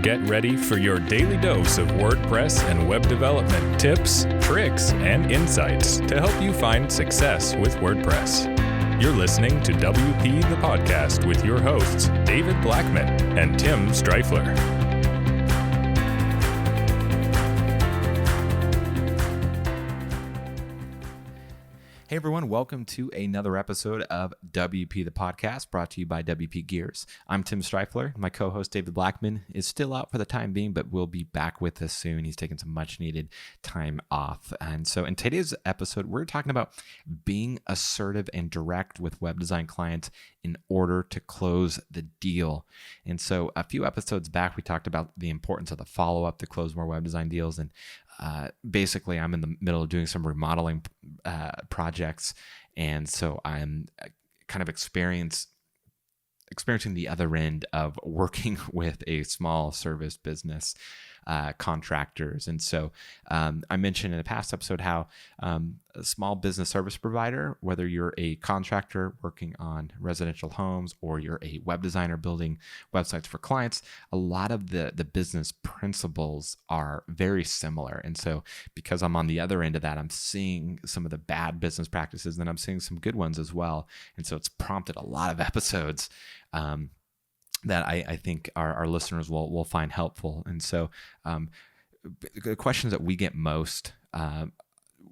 Get ready for your daily dose of WordPress and web development tips, tricks, and insights to help you find success with WordPress. You're listening to WP the Podcast with your hosts, David Blackman and Tim Streifler. Hey everyone, welcome to another episode of WP the Podcast, brought to you by WP Gears. I'm Tim Streifler. My co-host David Blackman is still out for the time being, but will be back with us soon. He's taking some much needed time off. And so in today's episode, we're talking about being assertive and direct with web design clients in order to close the deal. And so a few episodes back, we talked about the importance of the follow-up to close more web design deals. And basically, I'm in the middle of doing some remodeling projects, and so I'm kind of experiencing the other end of working with a small service business contractors. And so I mentioned in a past episode how a small business service provider, whether you're a contractor working on residential homes or you're a web designer building websites for clients, a lot of the business principles are very similar. And so because I'm on the other end of that, I'm seeing some of the bad business practices, and I'm seeing some good ones as well. And so it's prompted a lot of episodes that I think our listeners will find helpful. And so the questions that we get most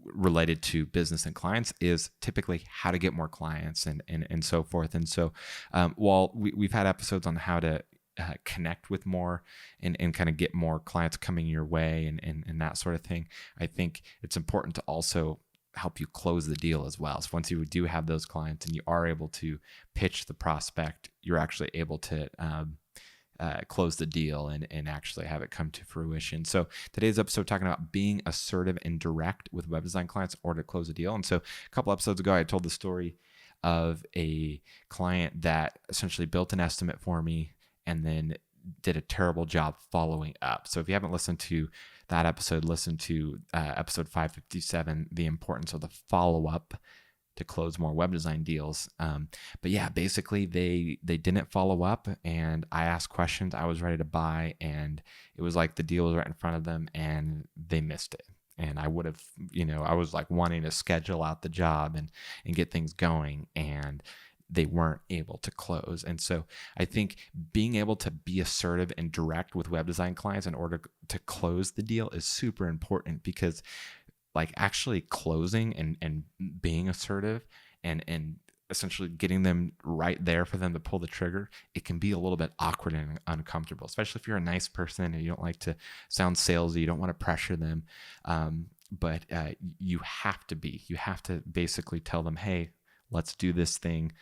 related to business and clients is typically how to get more clients and so forth. And so while we've had episodes on how to connect with more and kind of get more clients coming your way and that sort of thing, I think it's important to also help you close the deal as well. So once you do have those clients and you are able to pitch the prospect, you're actually able to close the deal and actually have it come to fruition. So today's episode talking about being assertive and direct with web design clients in order to close a deal. And so a couple episodes ago, I told the story of a client that essentially built an estimate for me and then did a terrible job following up. So if you haven't listened to that episode, listen to episode 557, the importance of the follow-up to close more web design deals. But yeah, basically they didn't follow up, and I asked questions. I was ready to buy, and it was like the deal was right in front of them and they missed it. And I would have, I was like wanting to schedule out the job and get things going, and they weren't able to close. And so I think being able to be assertive and direct with web design clients in order to close the deal is super important, because like actually closing and being assertive and essentially getting them right there for them to pull the trigger, it can be a little bit awkward and uncomfortable, especially if you're a nice person and you don't like to sound salesy, you don't want to pressure them. But you have to basically tell them, hey, let's do this thing.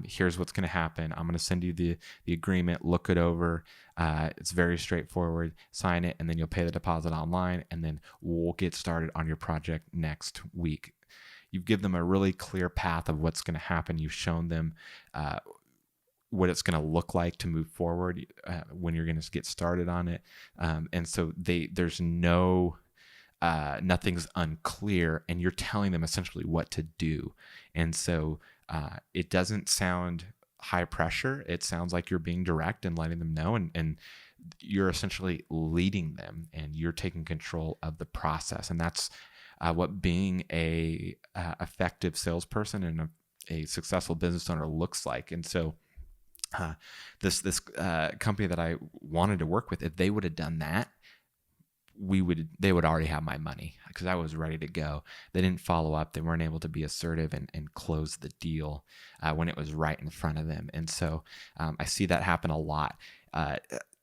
Here's what's going to happen. I'm going to send you the agreement, look it over. It's very straightforward. Sign it, and then you'll pay the deposit online, and then we'll get started on your project next week. You give them a really clear path of what's going to happen. You've shown them what it's going to look like to move forward when you're going to get started on it. And so there's nothing's unclear, and you're telling them essentially what to do. And so it doesn't sound high pressure. It sounds like you're being direct and letting them know, and you're essentially leading them, and you're taking control of the process. And that's what being a effective salesperson and a successful business owner looks like. And so this company that I wanted to work with, if they would have done that, they would already have my money, because I was ready to go. They didn't follow up. They weren't able to be assertive and close the deal when it was right in front of them. And so I see that happen a lot. I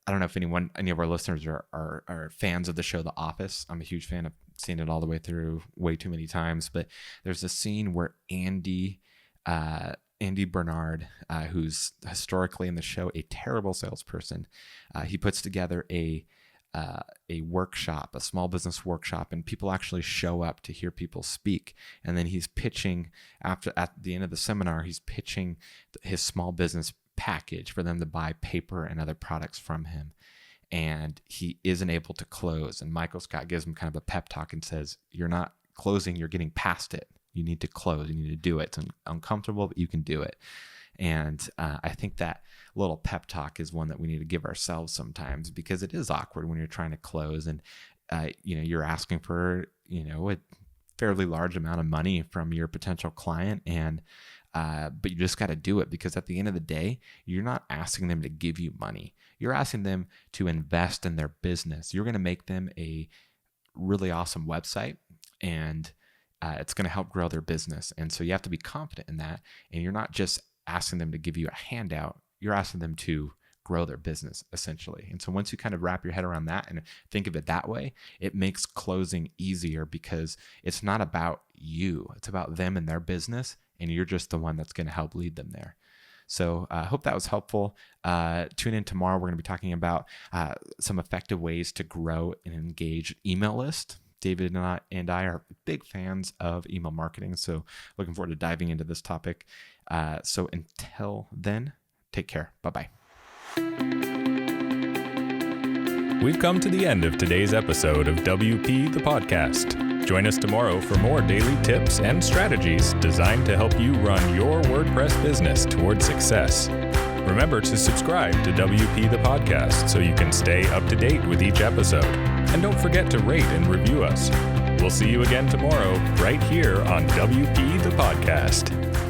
don't know if any of our listeners are fans of the show The Office. I'm a huge fan. I've seen it all the way through way too many times. But there's a scene where Andy Bernard, who's historically in the show a terrible salesperson, he puts together a workshop, a small business workshop, and people actually show up to hear people speak. And then he's pitching at the end of the seminar, he's pitching his small business package for them to buy paper and other products from him. And he isn't able to close. And Michael Scott gives him kind of a pep talk and says, "You're not closing, you're getting past it. You need to close, you need to do it. It's uncomfortable, but you can do it." And I think that little pep talk is one that we need to give ourselves sometimes, because it is awkward when you're trying to close and you're asking for a fairly large amount of money from your potential client, and but you just got to do it, because at the end of the day, you're not asking them to give you money. You're asking them to invest in their business. You're going to make them a really awesome website, and it's going to help grow their business. And so you have to be confident in that. And you're not just asking them to give you a handout. You're asking them to grow their business, essentially. And so once you kind of wrap your head around that and think of it that way, it makes closing easier, because it's not about you. It's about them and their business, and you're just the one that's going to help lead them there. So I hope that was helpful. Tune in tomorrow. We're going to be talking about some effective ways to grow and engage email list. David and I are big fans of email marketing, so looking forward to diving into this topic. So until then, take care. Bye-bye. We've come to the end of today's episode of WP the Podcast. Join us tomorrow for more daily tips and strategies designed to help you run your WordPress business toward success. Remember to subscribe to WP the Podcast so you can stay up to date with each episode. And don't forget to rate and review us. We'll see you again tomorrow right here on WP the Podcast.